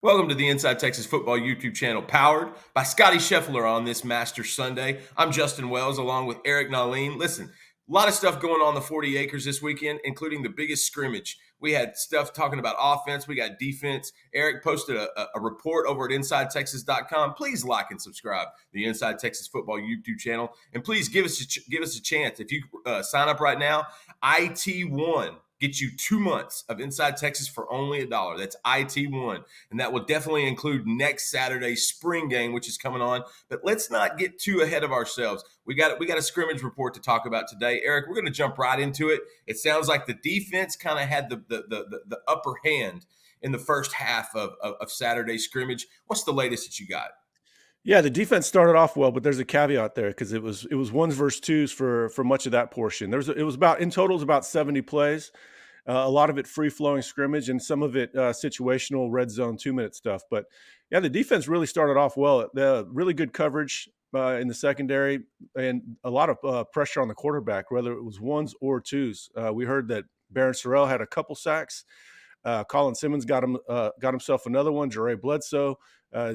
Welcome to the Inside Texas Football YouTube channel, powered by Scotty Scheffler on this Master Sunday. I'm Justin Wells along with Eric Nalin. Listen, a lot of stuff going on the 40 acres this weekend, including the biggest scrimmage. We had stuff talking about offense. We got defense. Eric posted a report over at InsideTexas.com. Please like and subscribe to the Inside Texas Football YouTube channel. And please give us a chance. If you sign up right now, IT1 gets you 2 months of Inside Texas for only $1. That's IT1. And that will definitely include next Saturday's spring game, which is coming on. But let's not get too ahead of ourselves. We got a scrimmage report to talk about today. Eric, we're going to jump right into it. It sounds like the defense kind of had the upper hand in the first half of Saturday's scrimmage. What's the latest that you got? Yeah, the defense started off well, but there's a caveat there because it was ones versus twos for much of that portion. It was about in total it was about 70 plays, a lot of it free flowing scrimmage and some of it situational red zone 2 minute stuff. But yeah, the defense really started off well. The really good coverage in the secondary and a lot of pressure on the quarterback, whether it was ones or twos. We heard that Barron Sorrell had a couple sacks. Colin Simmons got himself another one. Jare Bledsoe,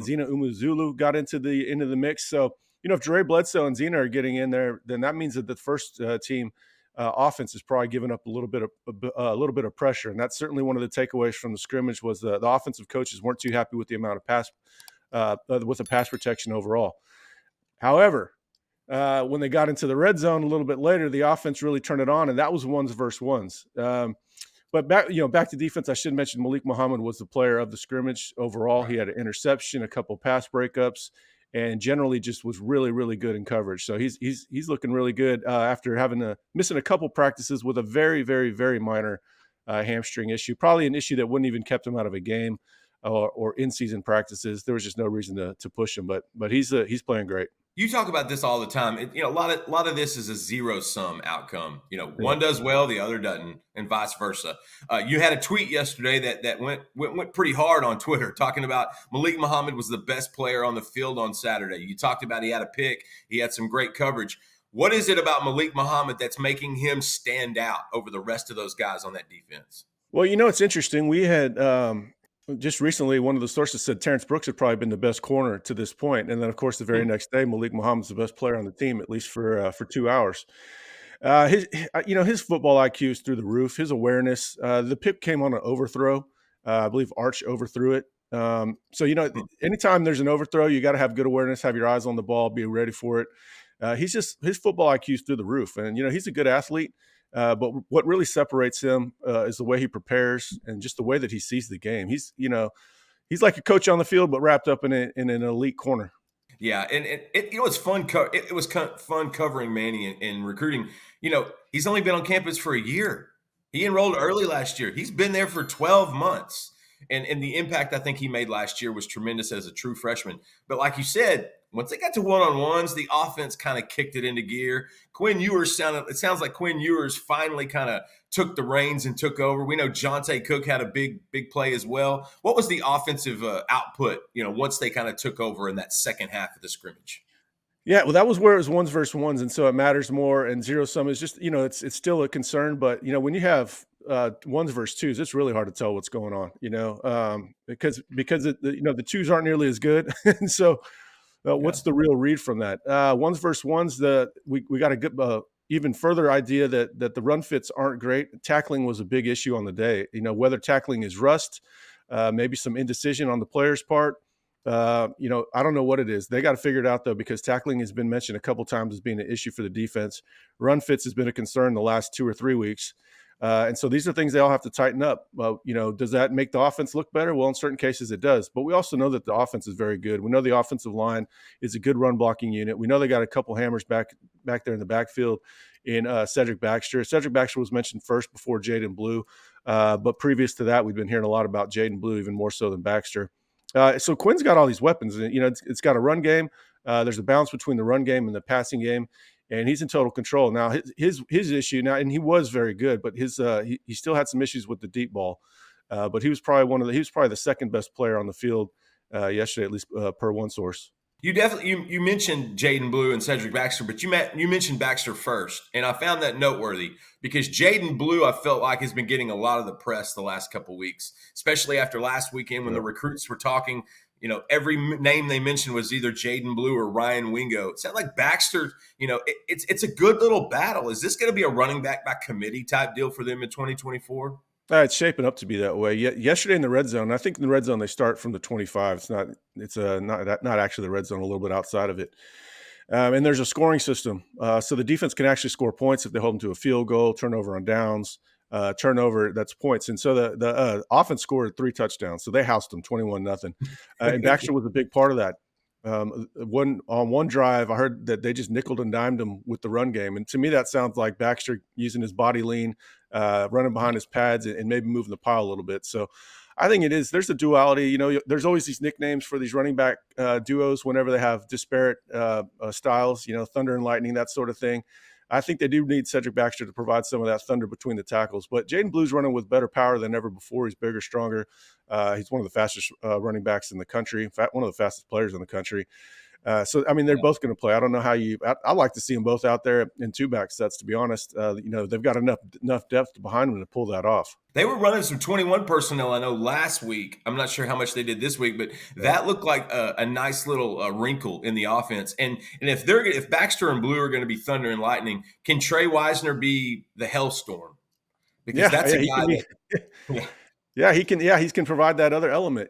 Zena Umuzulu got into the mix. So if Jare Bledsoe and Zena are getting in there, then that means that the first team offense is probably giving up a little bit of pressure, and that's certainly one of the takeaways from the scrimmage was the offensive coaches weren't too happy with the amount of pass with the pass protection overall. However, when they got into the red zone a little bit later, the offense really turned it on, and that was ones versus ones. But back to defense, I should mention Malik Muhammad was the player of the scrimmage overall. He had an interception, a couple pass breakups, and generally just was really, really good in coverage. So he's looking really good after missing a couple practices with a very, very, very minor hamstring issue. Probably an issue that wouldn't even kept him out of a game or in season practices. There was just no reason to push him, but he's playing great. You talk about this all the time. A lot of this is a zero sum outcome. Yeah. One does well, the other doesn't, and vice versa. You had a tweet yesterday that went pretty hard on Twitter, talking about Malik Muhammad was the best player on the field on Saturday. You talked about he had a pick, he had some great coverage. What is it about Malik Muhammad that's making him stand out over the rest of those guys on that defense? Well, it's interesting. We had just recently, one of the sources said Terrence Brooks had probably been the best corner to this point, and then of course the very next day, Malik Muhammad's the best player on the team, at least for 2 hours. His football IQ is through the roof. His awareness. The pick came on an overthrow. I believe Arch overthrew it. So anytime there's an overthrow, you got to have good awareness, have your eyes on the ball, be ready for it. His football IQ is through the roof, and he's a good athlete. But what really separates him is the way he prepares and just the way that he sees the game. He's like a coach on the field, but wrapped up in an elite corner. Yeah, and it's fun. It was fun covering Manny in recruiting. He's only been on campus for a year. He enrolled early last year. He's been there for 12 months. And the impact I think he made last year was tremendous as a true freshman. But like you said, once they got to one-on-ones, the offense kind of kicked it into gear. It sounds like Quinn Ewers finally kind of took the reins and took over. We know Jonte Cook had a big play as well. What was the offensive output, once they kind of took over in that second half of the scrimmage? Yeah, well, that was where it was ones versus ones, and so it matters more. And zero sum is just, it's still a concern. But when you have ones versus twos, it's really hard to tell what's going on. Because the twos aren't nearly as good, and so what's the real read from that? Ones versus ones, we got a good even further idea that the run fits aren't great. Tackling was a big issue on the day. Whether tackling is rust, maybe some indecision on the player's part. I don't know what it is. They got to figure it out, though, because tackling has been mentioned a couple times as being an issue for the defense. Run fits has been a concern the last 2 or 3 weeks. And so these are things they all have to tighten up. Does that make the offense look better? Well, in certain cases it does. But we also know that the offense is very good. We know the offensive line is a good run blocking unit. We know they got a couple hammers back there in the backfield in Cedric Baxter. Cedric Baxter was mentioned first before Jaden Blue. But previous to that, we've been hearing a lot about Jaden Blue, even more so than Baxter. So Quinn's got all these weapons, and it's got a run game. There's a balance between the run game and the passing game, and he's in total control. Now his issue now, and he was very good, but he still had some issues with the deep ball. But he was probably the second best player on the field yesterday, at least per one source. You mentioned Jaden Blue and Cedric Baxter, but you mentioned Baxter first, and I found that noteworthy because Jaden Blue I felt like has been getting a lot of the press the last couple weeks, especially after last weekend when the Yep. recruits were talking. Every name they mentioned was either Jaden Blue or Ryan Wingo. It sounded like Baxter. It's a good little battle. Is this going to be a running back by committee type deal for them in 2024? It's shaping up to be that way. Yesterday in the red zone, I think in the red zone they start from the 25. It's not actually the red zone, a little bit outside of it. And there's a scoring system, so the defense can actually score points if they hold them to a field goal, turnover on downs, turnover, that's points. And so the offense scored 3 touchdowns, so they housed them 21-0. And Baxter was a big part of that. On one drive, I heard that they just nickeled and dimed him with the run game, and to me that sounds like Baxter using his body lean, running behind his pads, and maybe moving the pile a little bit. So I think it is. There's a duality. There's always these nicknames for these running back duos whenever they have disparate styles. Thunder and lightning, that sort of thing. I think they do need Cedric Baxter to provide some of that thunder between the tackles. But Jaden Blue's running with better power than ever before. He's bigger, stronger. He's one of the fastest running backs in the country. In fact, one of the fastest players in the country. So, I mean, they're both going to play. I don't know how I like to see them both out there in 2-back sets, to be honest. They've got enough depth behind them to pull that off. They were running some 21 personnel, I know, last week. I'm not sure how much they did this week, but that looked like a nice little wrinkle in the offense. And if Baxter and Blue are going to be thunder and lightning, can Trey Wisner be the hellstorm? Because that's a guy that – Yeah, he can. Yeah, he can provide that other element.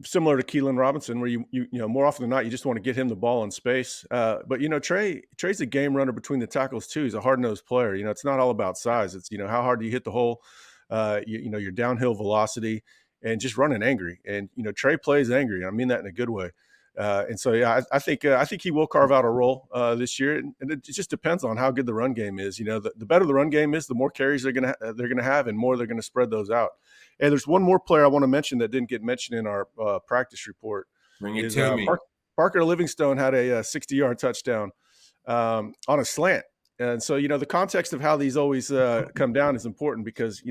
Similar to Keelan Robinson, where you more often than not you just want to get him the ball in space. But Trey's a game runner between the tackles too. He's a hard nosed player. It's not all about size. It's how hard do you hit the hole, your downhill velocity, and just running angry. And Trey plays angry. I mean that in a good way. And so yeah, I think he will carve out a role this year, and it just depends on how good the run game is. The better the run game is, the more carries they're gonna have, and more they're gonna spread those out. And there's one more player I want to mention that didn't get mentioned in our practice report. Bring it to me. Parker Livingstone had a 60-yard touchdown on a slant. And so, the context of how these always come down is important because,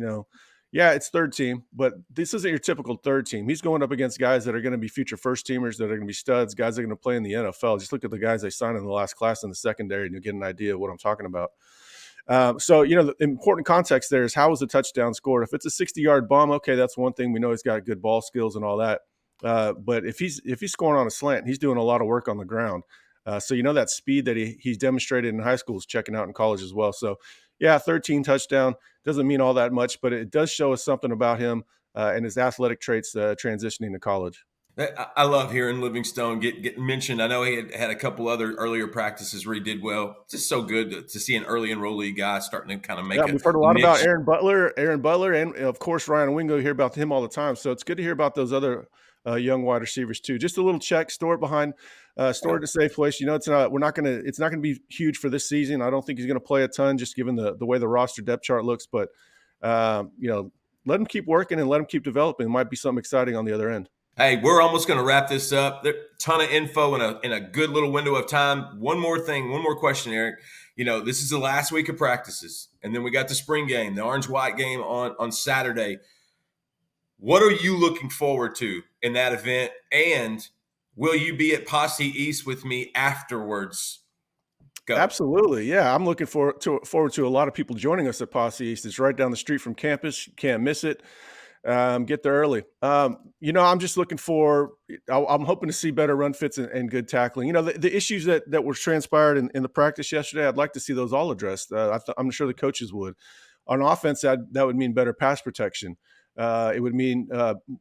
it's third team, but this isn't your typical third team. He's going up against guys that are going to be future first teamers, that are going to be studs, guys that are going to play in the NFL. Just look at the guys they signed in the last class in the secondary, and you'll get an idea of what I'm talking about. The important context there is how was the touchdown scored? If it's a 60-yard bomb, okay, that's one thing. We know he's got good ball skills and all that. But if he's scoring on a slant, he's doing a lot of work on the ground. So that speed that he's demonstrated in high school is checking out in college as well. So, yeah, 13 touchdown doesn't mean all that much, but it does show us something about him and his athletic traits transitioning to college. I love hearing Livingstone get mentioned. I know he had a couple other earlier practices where he did well. It's just so good to see an early enrollee guy starting to kind of make we've heard a lot about Aaron Butler, and of course Ryan Wingo. Hear about him all the time. So it's good to hear about those other young wide receivers too. Just a little check, store it at a safe place. It's not going to be huge for this season. I don't think he's going to play a ton, just given the way the roster depth chart looks. But let him keep working and let him keep developing. It might be something exciting on the other end. Hey, we're almost going to wrap this up. There's a ton of info in a good little window of time. One more question, Eric. This is the last week of practices, and then we got the spring game, the orange-white game on Saturday. What are you looking forward to in that event, and will you be at Posse East with me afterwards? Go. Absolutely, yeah. I'm looking forward to a lot of people joining us at Posse East. It's right down the street from campus. You can't miss it. Get there early. I'm just looking I'm hoping to see better run fits and good tackling. The issues that were transpired in the practice yesterday, I'd like to see those all addressed. I'm sure the coaches would. On offense, that would mean better pass protection. It would mean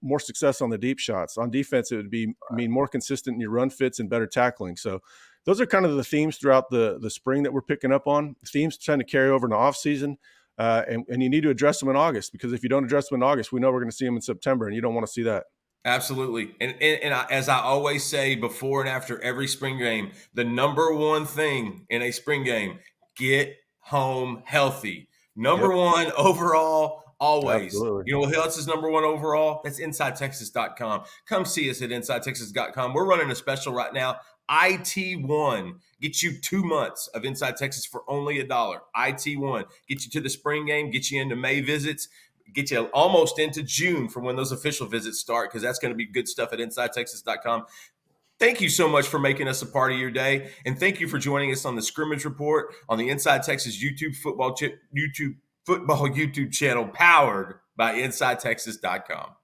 more success on the deep shots. On defense, it would mean more consistent in your run fits and better tackling. So those are kind of the themes throughout the spring that we're picking up on. Themes tend to carry over in the off season. And you need to address them in August, because if you don't address them in August, we know we're going to see them in September, and you don't want to see that. Absolutely. And as I always say before and after every spring game, the number one thing in a spring game, get home healthy. Number one overall, always. Absolutely. You know what else is number one overall? That's InsideTexas.com. Come see us at InsideTexas.com. We're running a special right now. IT1 gets you 2 months of Inside Texas for only $1. IT1 gets you to the spring game, gets you into May visits, get you almost into June from when those official visits start, because that's going to be good stuff at InsideTexas.com. Thank you so much for making us a part of your day, and thank you for joining us on the Scrimmage Report on the Inside Texas YouTube football YouTube channel, powered by InsideTexas.com.